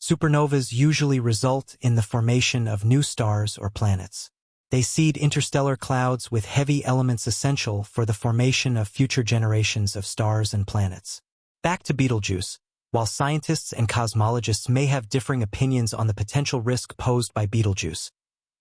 Supernovas usually result in the formation of new stars or planets. They seed interstellar clouds with heavy elements essential for the formation of future generations of stars and planets. Back to Betelgeuse. While scientists and cosmologists may have differing opinions on the potential risk posed by Betelgeuse,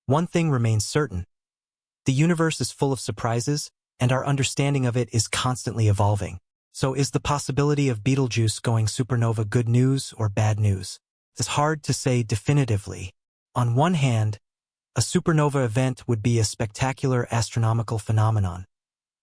one thing remains certain. The universe is full of surprises, and our understanding of it is constantly evolving. So is the possibility of Betelgeuse going supernova good news or bad news? It's hard to say definitively. On one hand, a supernova event would be a spectacular astronomical phenomenon,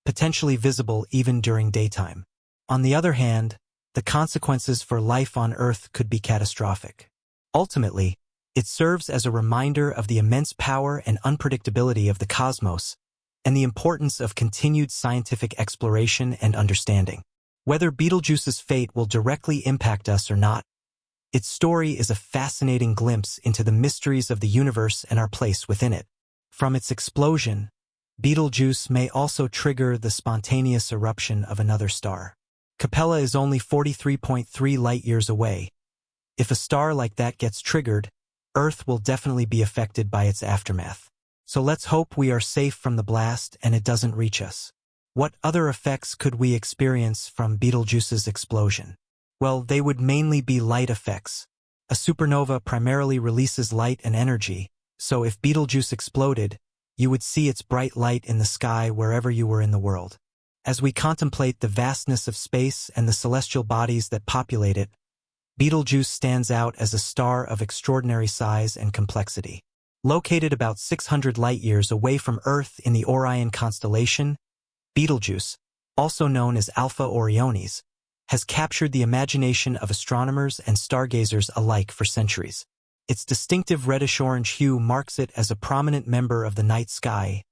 potentially visible even during daytime. On the other hand, the consequences for life on Earth could be catastrophic. Ultimately, it serves as a reminder of the immense power and unpredictability of the cosmos and the importance of continued scientific exploration and understanding. Whether Betelgeuse's fate will directly impact us or not, its story is a fascinating glimpse into the mysteries of the universe and our place within it. From its explosion, Betelgeuse may also trigger the spontaneous eruption of another star. Capella is only 43.3 light-years away. If a star like that gets triggered, Earth will definitely be affected by its aftermath. So let's hope we are safe from the blast and it doesn't reach us. What other effects could we experience from Betelgeuse's explosion? Well, they would mainly be light effects. A supernova primarily releases light and energy, so if Betelgeuse exploded, you would see its bright light in the sky wherever you were in the world. As we contemplate the vastness of space and the celestial bodies that populate it, Betelgeuse stands out as a star of extraordinary size and complexity. Located about 600 light-years away from Earth in the Orion constellation, Betelgeuse, also known as Alpha Orionis, has captured the imagination of astronomers and stargazers alike for centuries. Its distinctive reddish-orange hue marks it as a prominent member of the night sky,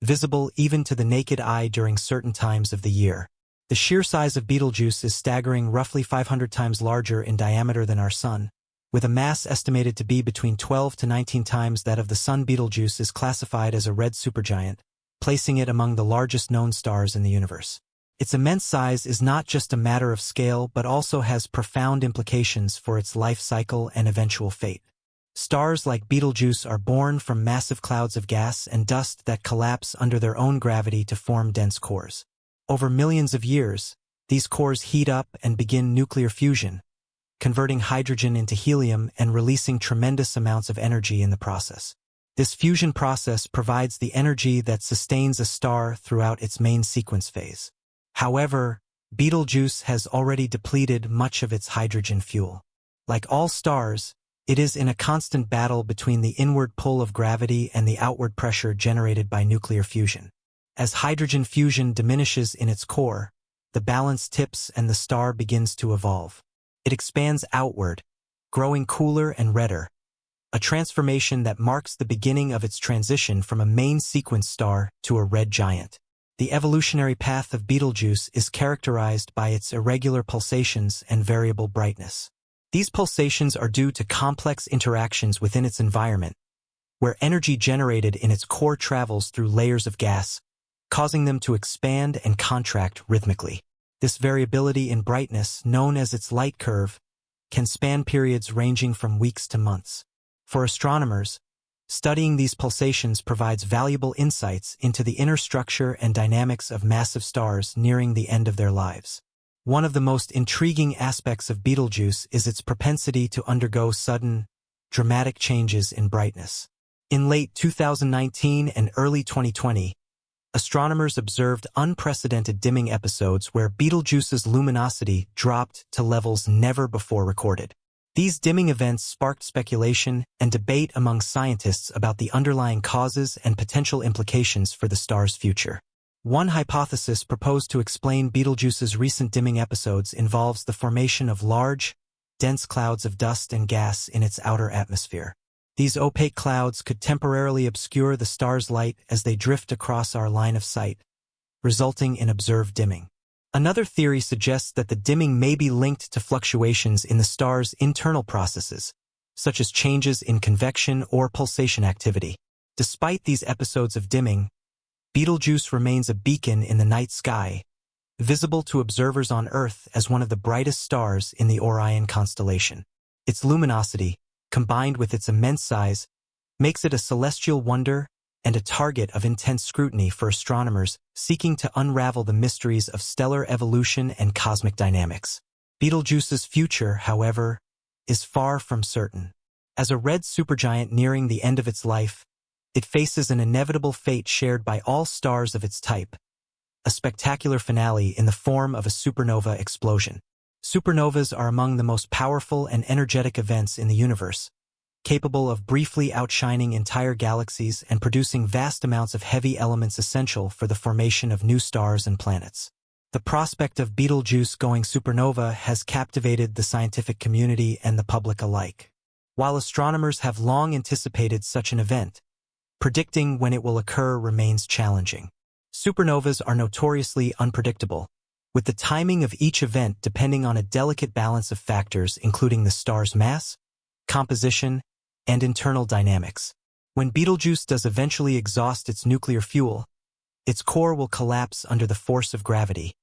visible even to the naked eye during certain times of the year. The sheer size of Betelgeuse is staggering, roughly 500 times larger in diameter than our Sun. With a mass estimated to be between 12 to 19 times that of the Sun. Betelgeuse is classified as a red supergiant, placing it among the largest known stars in the universe. Its immense size is not just a matter of scale but also has profound implications for its life cycle and eventual fate. Stars like Betelgeuse are born from massive clouds of gas and dust that collapse under their own gravity to form dense cores. Over millions of years, these cores heat up and begin nuclear fusion, converting hydrogen into helium and releasing tremendous amounts of energy in the process. This fusion process provides the energy that sustains a star throughout its main sequence phase. However, Betelgeuse has already depleted much of its hydrogen fuel. Like all stars, it is in a constant battle between the inward pull of gravity and the outward pressure generated by nuclear fusion. As hydrogen fusion diminishes in its core, the balance tips and the star begins to evolve. It expands outward, growing cooler and redder, a transformation that marks the beginning of its transition from a main sequence star to a red giant. The evolutionary path of Betelgeuse is characterized by its irregular pulsations and variable brightness. These pulsations are due to complex interactions within its environment, where energy generated in its core travels through layers of gas, causing them to expand and contract rhythmically. This variability in brightness, known as its light curve, can span periods ranging from weeks to months. For astronomers, studying these pulsations provides valuable insights into the inner structure and dynamics of massive stars nearing the end of their lives. One of the most intriguing aspects of Betelgeuse is its propensity to undergo sudden, dramatic changes in brightness. In late 2019 and early 2020, astronomers observed unprecedented dimming episodes where Betelgeuse's luminosity dropped to levels never before recorded. These dimming events sparked speculation and debate among scientists about the underlying causes and potential implications for the star's future. One hypothesis proposed to explain Betelgeuse's recent dimming episodes involves the formation of large, dense clouds of dust and gas in its outer atmosphere. These opaque clouds could temporarily obscure the star's light as they drift across our line of sight, resulting in observed dimming. Another theory suggests that the dimming may be linked to fluctuations in the star's internal processes, such as changes in convection or pulsation activity. Despite these episodes of dimming, Betelgeuse remains a beacon in the night sky, visible to observers on Earth as one of the brightest stars in the Orion constellation. Its luminosity, combined with its immense size, makes it a celestial wonder and a target of intense scrutiny for astronomers seeking to unravel the mysteries of stellar evolution and cosmic dynamics. Betelgeuse's future, however, is far from certain. As a red supergiant nearing the end of its life, it faces an inevitable fate shared by all stars of its type, a spectacular finale in the form of a supernova explosion. Supernovas are among the most powerful and energetic events in the universe, capable of briefly outshining entire galaxies and producing vast amounts of heavy elements essential for the formation of new stars and planets. The prospect of Betelgeuse going supernova has captivated the scientific community and the public alike. While astronomers have long anticipated such an event, predicting when it will occur remains challenging. Supernovas are notoriously unpredictable, with the timing of each event depending on a delicate balance of factors including the star's mass, composition, and internal dynamics. When Betelgeuse does eventually exhaust its nuclear fuel, its core will collapse under the force of gravity,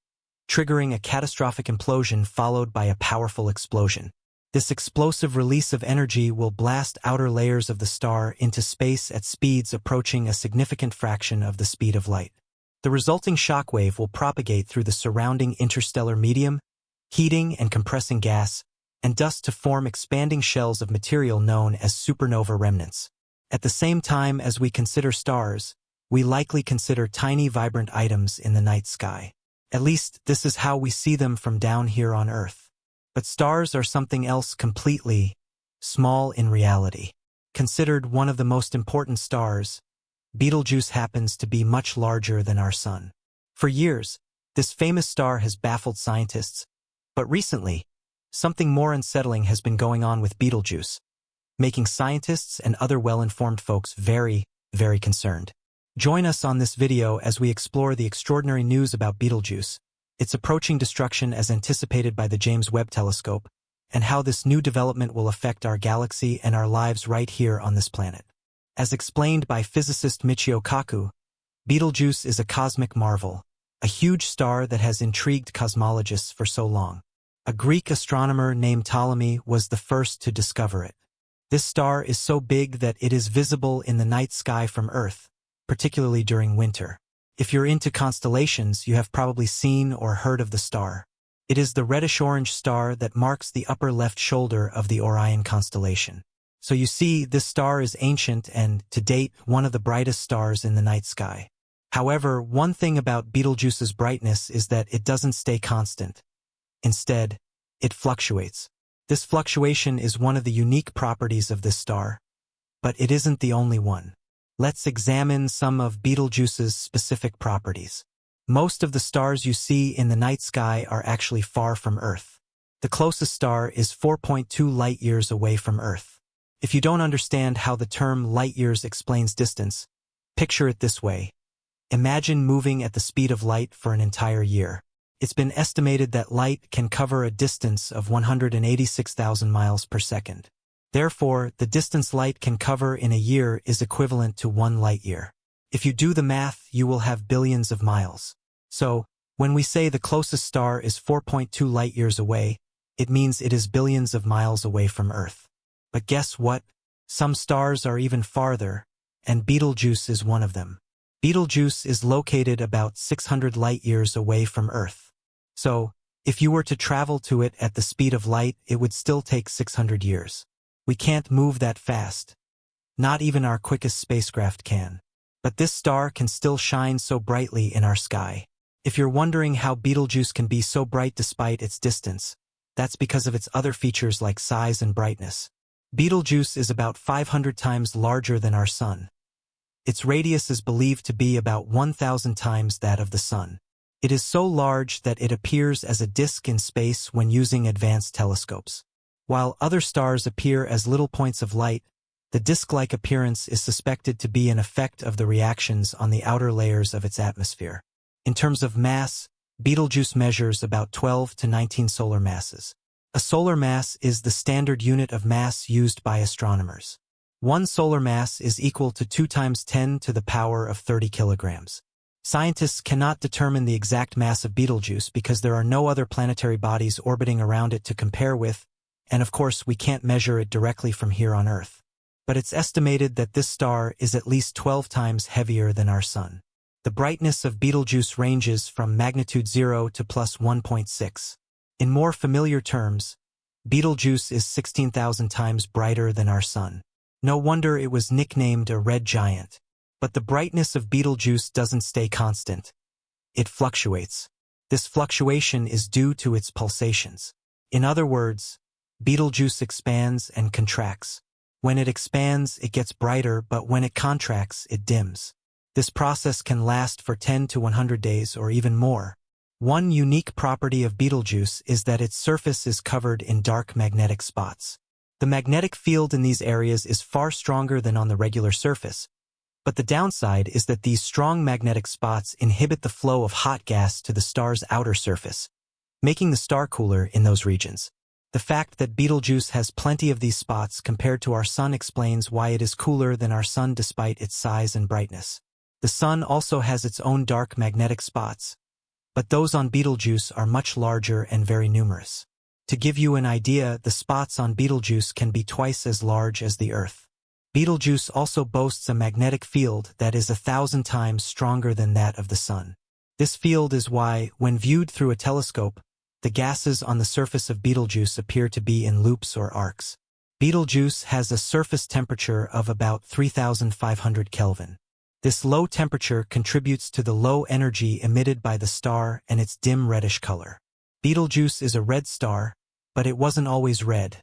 triggering a catastrophic implosion followed by a powerful explosion. This explosive release of energy will blast outer layers of the star into space at speeds approaching a significant fraction of the speed of light. The resulting shockwave will propagate through the surrounding interstellar medium, heating and compressing gas and dust to form expanding shells of material known as supernova remnants. At the same time as we consider stars, we likely consider tiny vibrant items in the night sky. At least this is how we see them from down here on Earth. But stars are something else completely small in reality. Considered one of the most important stars, Betelgeuse happens to be much larger than our Sun. For years, this famous star has baffled scientists, but recently, something more unsettling has been going on with Betelgeuse, making scientists and other well-informed folks very, very concerned. Join us on this video as we explore the extraordinary news about Betelgeuse, its approaching destruction as anticipated by the James Webb Telescope, and how this new development will affect our galaxy and our lives right here on this planet. As explained by physicist Michio Kaku, Betelgeuse is a cosmic marvel, a huge star that has intrigued cosmologists for so long. A Greek astronomer named Ptolemy was the first to discover it. This star is so big that it is visible in the night sky from Earth, particularly during winter. If you're into constellations, you have probably seen or heard of the star. It is the reddish-orange star that marks the upper left shoulder of the Orion constellation. So you see, this star is ancient and, to date, one of the brightest stars in the night sky. However, one thing about Betelgeuse's brightness is that it doesn't stay constant. Instead, it fluctuates. This fluctuation is one of the unique properties of this star, but it isn't the only one. Let's examine some of Betelgeuse's specific properties. Most of the stars you see in the night sky are actually far from Earth. The closest star is 4.2 light-years away from Earth. If you don't understand how the term light-years explains distance, picture it this way. Imagine moving at the speed of light for an entire year. It's been estimated that light can cover a distance of 186,000 miles per second. Therefore, the distance light can cover in a year is equivalent to 1 light-year. If you do the math, you will have billions of miles. So, when we say the closest star is 4.2 light-years away, it means it is billions of miles away from Earth. But guess what? Some stars are even farther, and Betelgeuse is one of them. Betelgeuse is located about 600 light-years away from Earth. So, if you were to travel to it at the speed of light, it would still take 600 years. We can't move that fast. Not even our quickest spacecraft can. But this star can still shine so brightly in our sky. If you're wondering how Betelgeuse can be so bright despite its distance, that's because of its other features like size and brightness. Betelgeuse is about 500 times larger than our Sun. Its radius is believed to be about 1,000 times that of the Sun. It is so large that it appears as a disk in space when using advanced telescopes. While other stars appear as little points of light, the disk-like appearance is suspected to be an effect of the reactions on the outer layers of its atmosphere. In terms of mass, Betelgeuse measures about 12 to 19 solar masses. A solar mass is the standard unit of mass used by astronomers. One solar mass is equal to 2 times 10 to the power of 30 kilograms. Scientists cannot determine the exact mass of Betelgeuse because there are no other planetary bodies orbiting around it to compare with, and of course we can't measure it directly from here on Earth. But it's estimated that this star is at least 12 times heavier than our Sun. The brightness of Betelgeuse ranges from magnitude 0 to plus 1.6. In more familiar terms, Betelgeuse is 16,000 times brighter than our Sun. No wonder it was nicknamed a red giant. But the brightness of Betelgeuse doesn't stay constant. It fluctuates. This fluctuation is due to its pulsations. In other words, Betelgeuse expands and contracts. When it expands, it gets brighter, but when it contracts, it dims. This process can last for 10 to 100 days or even more. One unique property of Betelgeuse is that its surface is covered in dark magnetic spots. The magnetic field in these areas is far stronger than on the regular surface, but the downside is that these strong magnetic spots inhibit the flow of hot gas to the star's outer surface, making the star cooler in those regions. The fact that Betelgeuse has plenty of these spots compared to our Sun explains why it is cooler than our Sun despite its size and brightness. The Sun also has its own dark magnetic spots, but those on Betelgeuse are much larger and very numerous. To give you an idea, the spots on Betelgeuse can be twice as large as the Earth. Betelgeuse also boasts a magnetic field that is 1,000 times stronger than that of the Sun. This field is why, when viewed through a telescope, the gases on the surface of Betelgeuse appear to be in loops or arcs. Betelgeuse has a surface temperature of about 3,500 Kelvin. This low temperature contributes to the low energy emitted by the star and its dim reddish color. Betelgeuse is a red star, but it wasn't always red.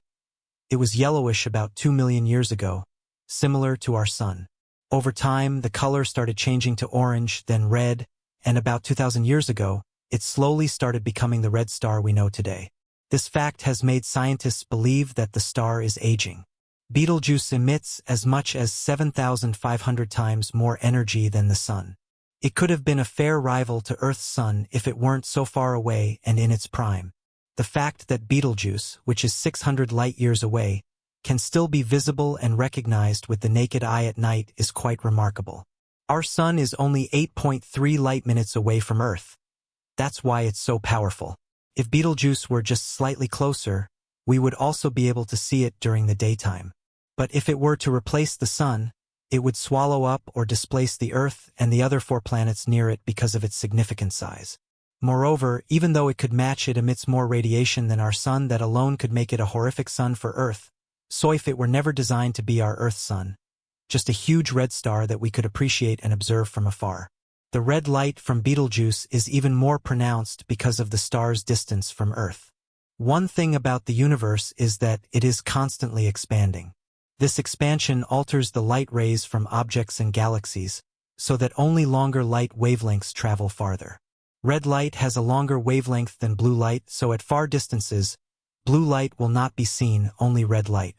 It was yellowish about 2 million years ago, similar to our Sun. Over time, the color started changing to orange, then red, and about 2,000 years ago, it slowly started becoming the red star we know today. This fact has made scientists believe that the star is aging. Betelgeuse emits as much as 7,500 times more energy than the Sun. It could have been a fair rival to Earth's Sun if it weren't so far away and in its prime. The fact that Betelgeuse, which is 600 light-years away, can still be visible and recognized with the naked eye at night is quite remarkable. Our Sun is only 8.3 light-minutes away from Earth. That's why it's so powerful. If Betelgeuse were just slightly closer, we would also be able to see it during the daytime. But if it were to replace the Sun, it would swallow up or displace the Earth and the other 4 planets near it because of its significant size. Moreover, even though it could match, it emits more radiation than our Sun that alone could make it a horrific sun for Earth. So if it were never designed to be our Earth Sun, just a huge red star that we could appreciate and observe from afar. The red light from Betelgeuse is even more pronounced because of the star's distance from Earth. One thing about the universe is that it is constantly expanding. This expansion alters the light rays from objects and galaxies, so that only longer light wavelengths travel farther. Red light has a longer wavelength than blue light, so at far distances, blue light will not be seen, only red light.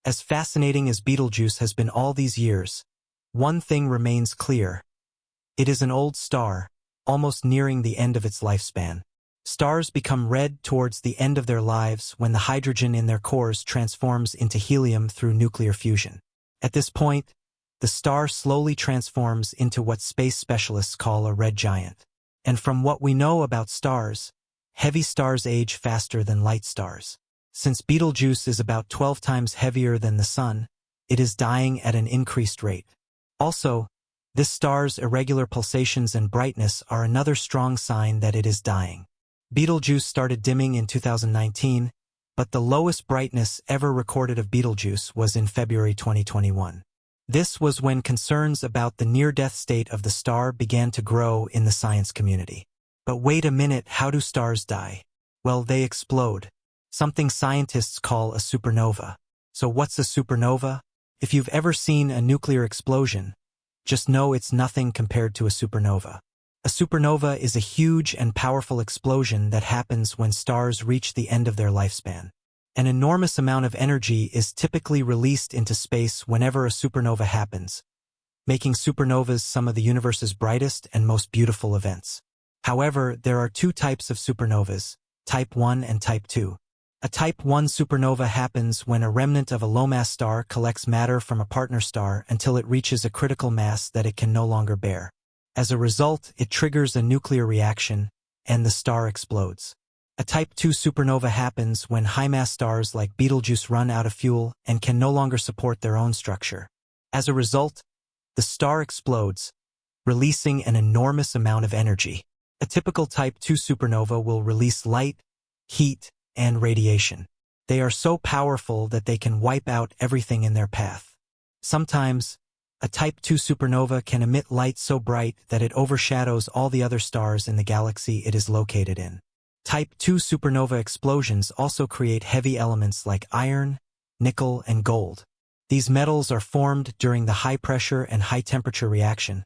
As fascinating as Betelgeuse has been all these years, one thing remains clear. It is an old star, almost nearing the end of its lifespan. Stars become red towards the end of their lives when the hydrogen in their cores transforms into helium through nuclear fusion. At this point, the star slowly transforms into what space specialists call a red giant. And from what we know about stars, heavy stars age faster than light stars. Since Betelgeuse is about 12 times heavier than the Sun, it is dying at an increased rate. Also, this star's irregular pulsations and brightness are another strong sign that it is dying. Betelgeuse started dimming in 2019, but the lowest brightness ever recorded of Betelgeuse was in February 2021. This was when concerns about the near-death state of the star began to grow in the science community. But wait a minute, how do stars die? Well, they explode. Something scientists call a supernova. So what's a supernova? If you've ever seen a nuclear explosion, just know it's nothing compared to a supernova. A supernova is a huge and powerful explosion that happens when stars reach the end of their lifespan. An enormous amount of energy is typically released into space whenever a supernova happens, making supernovas some of the universe's brightest and most beautiful events. However, there are 2 types of supernovas, Type 1 and Type 2. A Type 1 supernova happens when a remnant of a low-mass star collects matter from a partner star until it reaches a critical mass that it can no longer bear. As a result, it triggers a nuclear reaction, and the star explodes. A Type 2 supernova happens when high-mass stars like Betelgeuse run out of fuel and can no longer support their own structure. As a result, the star explodes, releasing an enormous amount of energy. A typical Type 2 supernova will release light, heat, and radiation. They are so powerful that they can wipe out everything in their path. Sometimes, a Type 2 supernova can emit light so bright that it overshadows all the other stars in the galaxy it is located in. Type 2 supernova explosions also create heavy elements like iron, nickel, and gold. These metals are formed during the high-pressure and high-temperature reaction,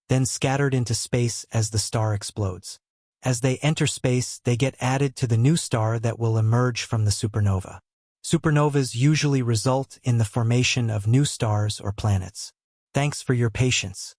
then scattered into space as the star explodes. As they enter space, they get added to the new star that will emerge from the supernova. Supernovas usually result in the formation of new stars or planets. Thanks for your patience.